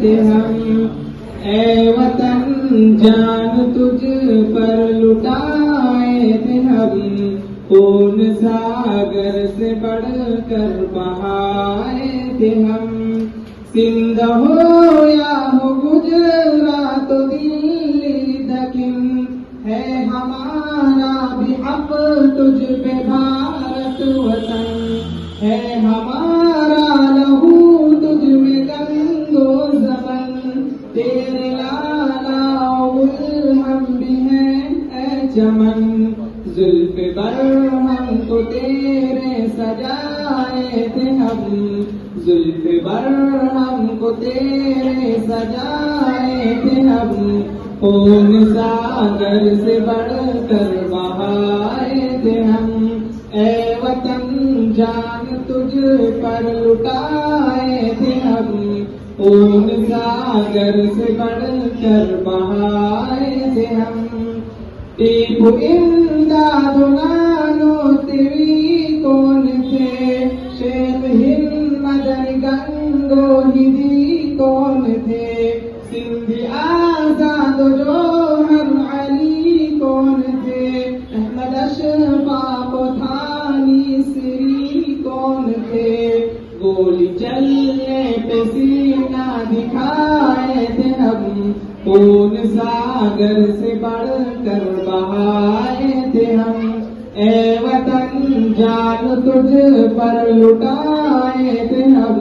تھے ہم، اے وطن جان تجھ پر لٹائے تھے ہم، خون ساگر سے بڑھ کر بہائے تھے ہم، سندھ ہو یا ہو گجرات دلی دکن، ہے ہمارا بھی حق تجھ پہ بھارت وطن، ہے ہمارا لہو تجھ میں گنگو زمن، تیرے لالا ہم بھی ہیں اے چمن، زلف بر ہم کو تیرے سجائے تھے ہم، زلف بر ہم کو تیرے سجائے تھے ہم، خون ساگر سے بڑھ کر بہائے تھے ہم، اے وطن جان تجھ پر لٹائے تھے ہم، خون ساگر سے بڑھ کر بہائے تھے ہم، ٹیپو امداد نانو تیری کون تھے، شیخ ہند مدن گنگو ہدی کون تھے، سندھی آزاد جوہر علی کون تھے، احمد اشفاق تھانی سری کون تھے، گولی چلنے پہ سینہ دکھائے تھے ہم، خون ساگر سے بڑھ کر بہائے تھے ہم، اے وطن جان تجھ پر لٹائے تھے ہم،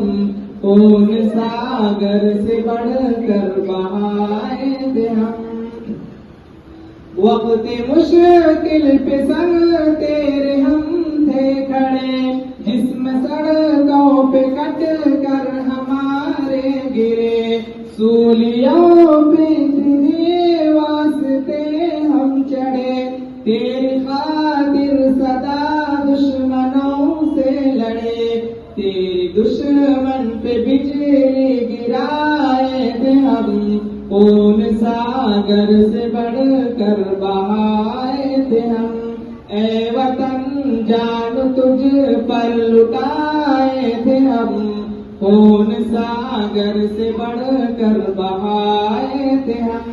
خون ساگر سے بڑھ کر بہائے تھے ہم، وقت مشکل پہ سنگ تیرے ہم تھے کھڑے، جسم سڑکوں پہ کٹ کر ہمارے گرے، سولیوں پہ تیرے واسطے ہم چڑھے، تیری خاطر سدا دشمنوں سے لڑے، تیری دشمن پہ بجلی گرائے تھے ہم، خون ساگر سے بڑھ کر بہائے تھے ہم، اے وطن جان تجھ پر لٹائے تھے ہم، خون ساگر سے بڑھ کر بہائے تھے ہم،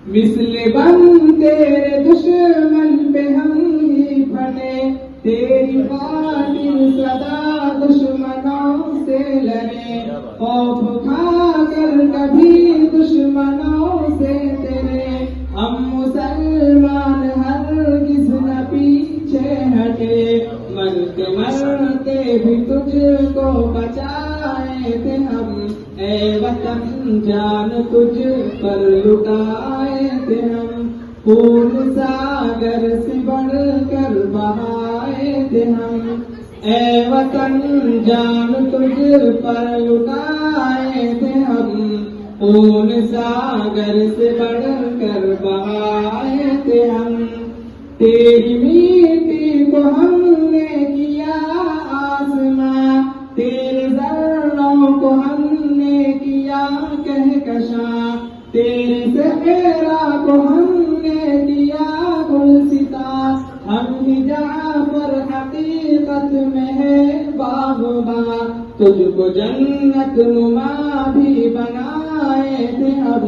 مثل بم تیرے دشمن پہ ہم ہی پھٹے، تیری خاطر سدا دشمنوں سے لڑے، خوف کھا کر کبھی دشمنوں سے تیرے، ہم مسلمان ہرگز نہ پیچھے ہٹے، مرتے مرتے بھی تجھ کو بچائے تھے ہم، اے وطن جان تجھ پر لٹائے تھے ہم، خون ساگر سے بڑھ کر بہائے تھے ہم، اے وطن جان تجھ پر لٹائے تھے ہم، خون ساگر سے بڑھ کر بہائے تھے ہم، تیری میٹی کو ہم نے کیا آسماں، تیرے ذروں کو ہم نے کیا کہکشاں، تیرے صحرا کو ہم نے کیا گلستاں، ہم ہی جہاں پر حقیقت میں ہے باغباں، تجھ کو جنت نما بھی بنائے تھے ہم،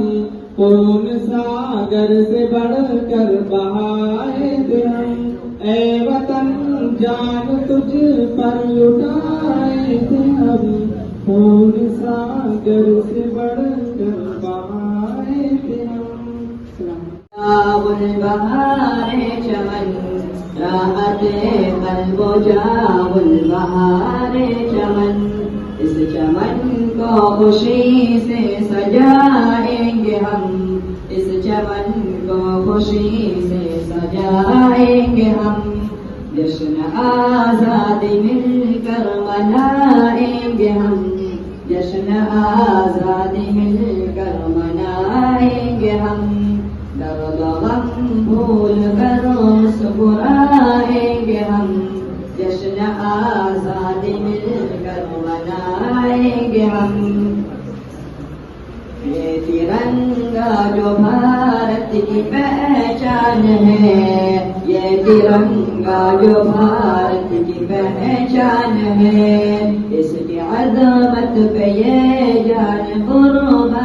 خون ساگر سے بڑھ کر بہائے تھے ہم، اے وطن جان تجھ پر لٹائے تھے ہم، خون ساگر سے بڑھ کر بہائے تھے ہم۔ جاول بہار چمن راحت قلب و جاول بہار چمن، اس چمن کو خوشی سے سجائیں گے ہم، اس چمن کو خوشی سے سجائیں گے ہم، جشن آزادی مل کر منائیں گے ہم، جشن آزادی مل کر منائیں گے ہم، درد غم بھول کر مسکرائیں گے ہم، جشن آزادی مل کر منائیں گے ہم، یہ ترنگا جو بھارت کی پہچان ہے، یہ ترنگا جو بھارت کی پہچان ہے، اس کی عظمت پہ یہ جان قربان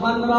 15